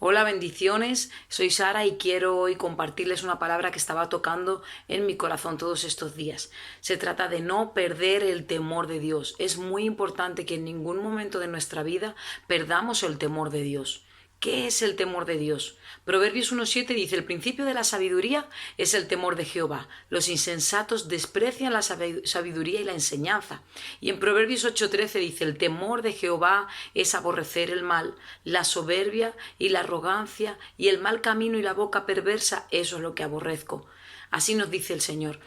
Hola, bendiciones. Soy Sara y quiero hoy compartirles una palabra que estaba tocando en mi corazón todos estos días. Se trata de no perder el temor de Dios. Es muy importante que en ningún momento de nuestra vida perdamos el temor de Dios. ¿Qué es el temor de Dios? Proverbios 1:7 dice: el principio de la sabiduría es el temor de Jehová. Los insensatos desprecian la sabiduría y la enseñanza. Y en Proverbios 8:13 dice: el temor de Jehová es aborrecer el mal, la soberbia y la arrogancia y el mal camino y la boca perversa, eso es lo que aborrezco. Así nos dice el Señor.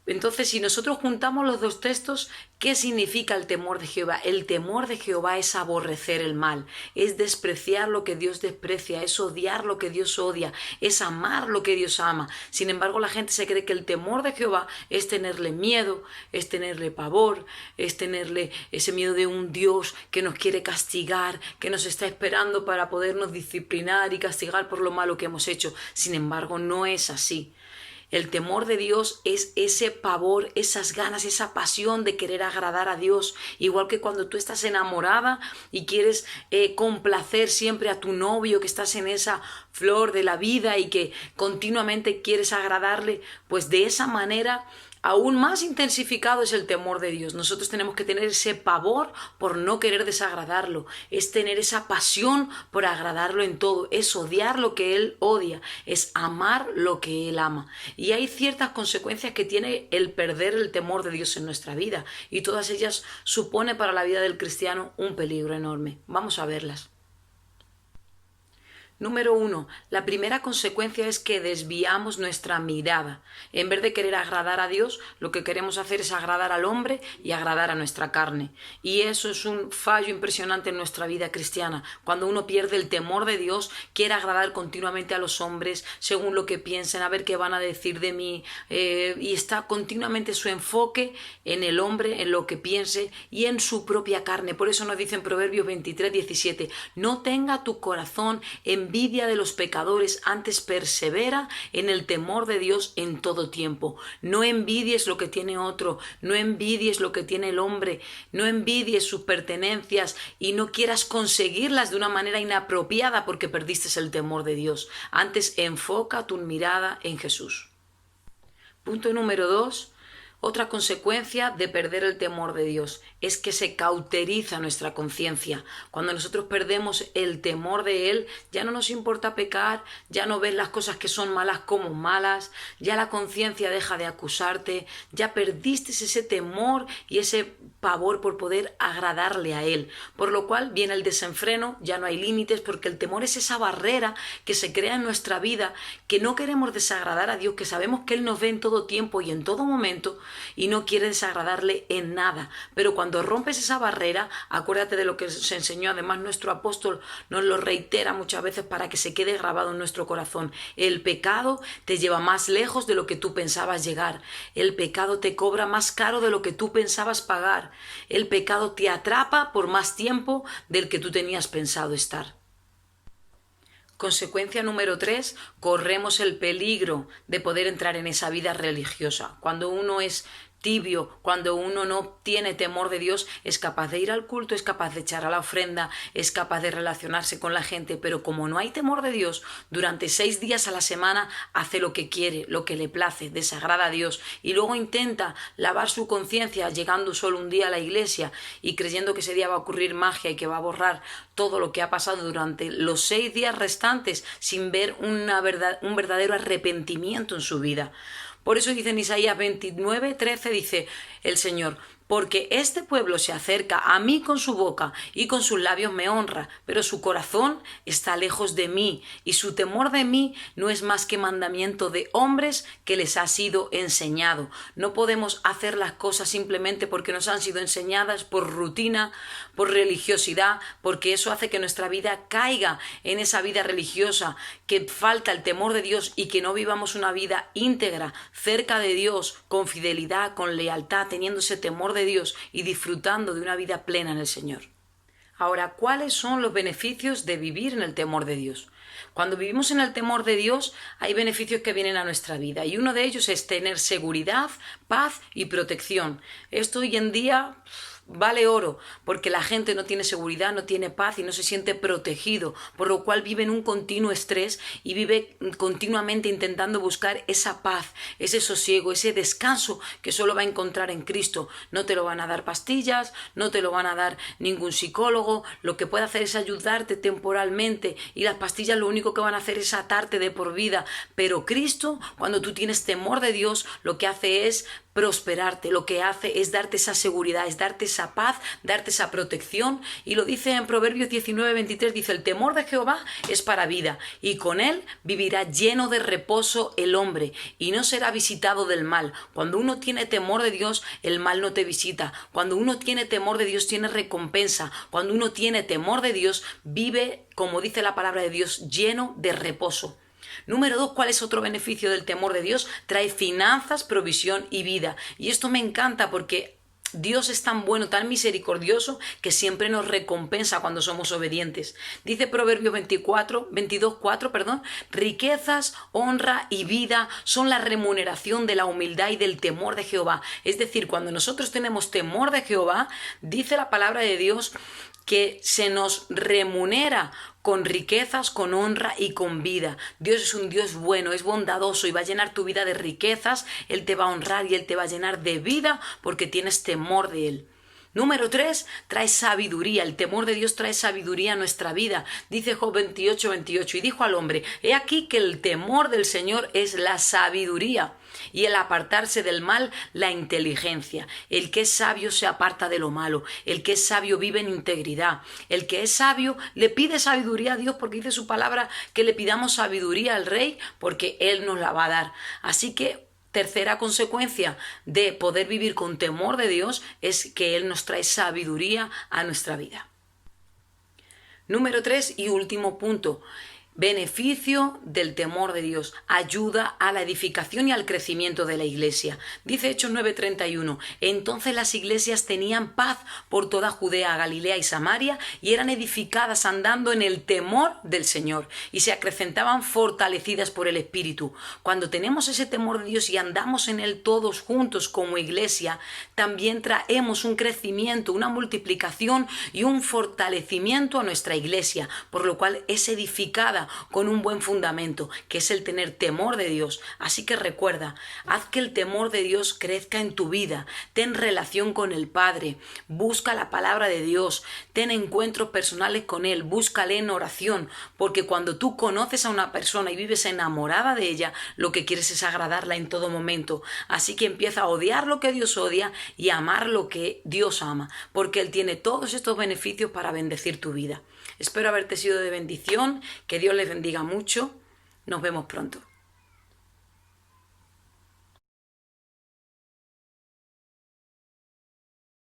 Entonces, si nosotros juntamos los dos textos, ¿qué significa el temor de Jehová? El temor de Jehová es aborrecer el mal, es despreciar lo que Dios desprecia, es odiar lo que Dios odia, es amar lo que Dios ama. Sin embargo, la gente se cree que el temor de Jehová es tenerle miedo, es tenerle pavor, es tenerle ese miedo de un Dios que nos quiere castigar, que nos está esperando para podernos disciplinar y castigar por lo malo que hemos hecho. Sin embargo, no es así. El temor de Dios es ese pavor, esas ganas, esa pasión de querer agradar a Dios. Igual que cuando tú estás enamorada y quieres complacer siempre a tu novio, que estás en esa flor de la vida y que continuamente quieres agradarle, pues de esa manera aún más intensificado es el temor de Dios. Nosotros tenemos que tener ese pavor por no querer desagradarlo, es tener esa pasión por agradarlo en todo, es odiar lo que Él odia, es amar lo que Él ama. Y hay ciertas consecuencias que tiene el perder el temor de Dios en nuestra vida, y todas ellas suponen para la vida del cristiano un peligro enorme. Vamos a verlas. Número 1. La primera consecuencia es que desviamos nuestra mirada. En vez de querer agradar a Dios, lo que queremos hacer es agradar al hombre y agradar a nuestra carne. Y eso es un fallo impresionante en nuestra vida cristiana. Cuando uno pierde el temor de Dios, quiere agradar continuamente a los hombres, según lo que piensen, a ver qué van a decir de mí. Y está continuamente su enfoque en el hombre, en lo que piense y en su propia carne. Por eso nos dice en Proverbios 23:17, no tenga tu corazón envidia de los pecadores, antes persevera en el temor de Dios en todo tiempo. No envidies lo que tiene otro, no envidies lo que tiene el hombre, no envidies sus pertenencias y no quieras conseguirlas de una manera inapropiada porque perdiste el temor de Dios. Antes enfoca tu mirada en Jesús. Punto número 2. Otra consecuencia de perder el temor de Dios es que se cauteriza nuestra conciencia. Cuando nosotros perdemos el temor de Él, ya no nos importa pecar, ya no ves las cosas que son malas como malas, ya la conciencia deja de acusarte, ya perdiste ese temor y ese pavor por poder agradarle a Él. Por lo cual viene el desenfreno, ya no hay límites, porque el temor es esa barrera que se crea en nuestra vida, que no queremos desagradar a Dios, que sabemos que Él nos ve en todo tiempo y en todo momento, y no quiere desagradarle en nada. Pero cuando rompes esa barrera, acuérdate de lo que se enseñó, además nuestro apóstol nos lo reitera muchas veces para que se quede grabado en nuestro corazón. El pecado te lleva más lejos de lo que tú pensabas llegar. El pecado te cobra más caro de lo que tú pensabas pagar. El pecado te atrapa por más tiempo del que tú tenías pensado estar. Consecuencia número 3, corremos el peligro de poder entrar en esa vida religiosa. Cuando uno es tibio, cuando uno no tiene temor de Dios, es capaz de ir al culto, es capaz de echar a la ofrenda, es capaz de relacionarse con la gente, pero como no hay temor de Dios, durante 6 días a la semana hace lo que quiere, lo que le place, desagrada a Dios y luego intenta lavar su conciencia llegando solo un día a la iglesia y creyendo que ese día va a ocurrir magia y que va a borrar todo lo que ha pasado durante los 6 días restantes sin ver un verdadero arrepentimiento en su vida. Por eso dice en Isaías 29:13, dice el Señor: porque este pueblo se acerca a mí con su boca y con sus labios me honra, pero su corazón está lejos de mí y su temor de mí no es más que mandamiento de hombres que les ha sido enseñado. No podemos hacer las cosas simplemente porque nos han sido enseñadas por rutina, por religiosidad, porque eso hace que nuestra vida caiga en esa vida religiosa, que falta el temor de Dios y que no vivamos una vida íntegra, cerca de Dios, con fidelidad, con lealtad, teniendo ese temor de Dios y disfrutando de una vida plena en el Señor. Ahora, ¿cuáles son los beneficios de vivir en el temor de Dios? Cuando vivimos en el temor de Dios, hay beneficios que vienen a nuestra vida y uno de ellos es tener seguridad, paz y protección. Esto hoy en día vale oro, porque la gente no tiene seguridad, no tiene paz y no se siente protegido, por lo cual vive en un continuo estrés y vive continuamente intentando buscar esa paz, ese sosiego, ese descanso que solo va a encontrar en Cristo. No te lo van a dar pastillas, no te lo van a dar ningún psicólogo, lo que puede hacer es ayudarte temporalmente y las pastillas lo único que van a hacer es atarte de por vida, pero Cristo, cuando tú tienes temor de Dios, lo que hace es prosperarte, lo que hace es darte esa seguridad, es darte esa paz, darte esa protección, y lo dice en Proverbios 19:23, dice: el temor de Jehová es para vida, y con él vivirá lleno de reposo el hombre, y no será visitado del mal. Cuando uno tiene temor de Dios, el mal no te visita. Cuando uno tiene temor de Dios, tiene recompensa. Cuando uno tiene temor de Dios, vive, como dice la palabra de Dios, lleno de reposo. Número 2, ¿cuál es otro beneficio del temor de Dios? Trae finanzas, provisión y vida. Y esto me encanta porque Dios es tan bueno, tan misericordioso, que siempre nos recompensa cuando somos obedientes. Dice Proverbios 22:4, riquezas, honra y vida son la remuneración de la humildad y del temor de Jehová. Es decir, cuando nosotros tenemos temor de Jehová, dice la palabra de Dios que se nos remunera con riquezas, con honra y con vida. Dios es un Dios bueno, es bondadoso y va a llenar tu vida de riquezas, Él te va a honrar y Él te va a llenar de vida porque tienes temor de Él. Número 3, trae sabiduría. El temor de Dios trae sabiduría a nuestra vida. Dice Job 28:28, y dijo al hombre: he aquí que el temor del Señor es la sabiduría, y el apartarse del mal, la inteligencia. El que es sabio se aparta de lo malo. El que es sabio vive en integridad. El que es sabio le pide sabiduría a Dios, porque dice su palabra que le pidamos sabiduría al Rey, porque Él nos la va a dar. Así que tercera consecuencia de poder vivir con temor de Dios es que Él nos trae sabiduría a nuestra vida. Número 3 y último punto. Beneficio del temor de Dios. Ayuda a la edificación y al crecimiento de la iglesia. Dice Hechos 9:31. Entonces las iglesias tenían paz por toda Judea, Galilea y Samaria, y eran edificadas andando en el temor del Señor, y se acrecentaban fortalecidas por el Espíritu. Cuando tenemos ese temor de Dios y andamos en él todos juntos como iglesia, también traemos un crecimiento, una multiplicación y un fortalecimiento a nuestra iglesia, por lo cual es edificada con un buen fundamento, que es el tener temor de Dios. Así que recuerda, haz que el temor de Dios crezca en tu vida, ten relación con el Padre, busca la palabra de Dios, ten encuentros personales con Él, búscale en oración, porque cuando tú conoces a una persona y vives enamorada de ella, lo que quieres es agradarla en todo momento. Así que empieza a odiar lo que Dios odia y a amar lo que Dios ama, porque Él tiene todos estos beneficios para bendecir tu vida. Espero haberte sido de bendición, que Dios les bendiga mucho. Nos vemos pronto.